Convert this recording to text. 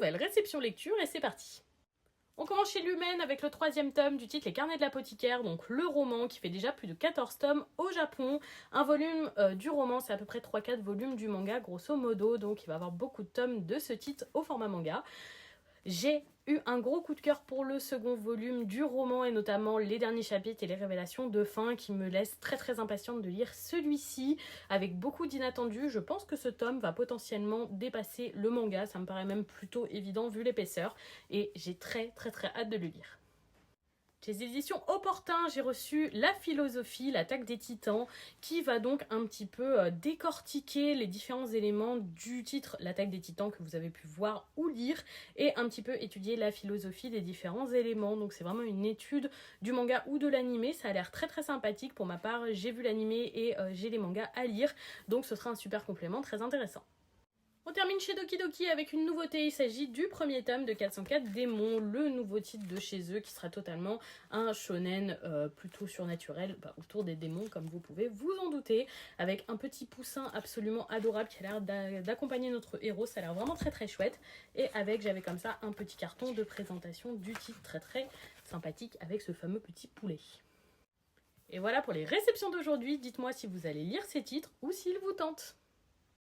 nouvelle réception lecture et c'est parti. On commence chez Lumen avec le 3e tome du titre Les Carnets de l'apothicaire, donc le roman qui fait déjà plus de 14 tomes au Japon. Un volume du roman, c'est à peu près 3-4 volumes du manga grosso modo, donc il va y avoir beaucoup de tomes de ce titre au format manga. J'ai eu un gros coup de cœur pour le second volume du roman et notamment les derniers chapitres et les révélations de fin qui me laissent très impatiente de lire celui-ci avec beaucoup d'inattendus. Je pense que ce tome va potentiellement dépasser le manga, ça me paraît même plutôt évident vu l'épaisseur et j'ai très hâte de le lire. Chez les éditions Opportun, j'ai reçu La philosophie, l'attaque des titans, qui va donc un petit peu décortiquer les différents éléments du titre L'attaque des titans que vous avez pu voir ou lire, et un petit peu étudier la philosophie des différents éléments. Donc c'est vraiment une étude du manga ou de l'animé, ça a l'air très sympathique. Pour ma part, j'ai vu l'animé et j'ai les mangas à lire, donc ce sera un super complément très intéressant. On termine chez Doki Doki avec une nouveauté, il s'agit du premier tome de 404 Démons, le nouveau titre de chez eux qui sera totalement un shonen plutôt surnaturel autour des démons comme vous pouvez vous en douter, avec un petit poussin absolument adorable qui a l'air d'accompagner notre héros, ça a l'air vraiment très chouette, et j'avais comme ça un petit carton de présentation du titre très sympathique avec ce fameux petit poulet. Et voilà pour les réceptions d'aujourd'hui, dites-moi si vous allez lire ces titres ou s'ils vous tentent.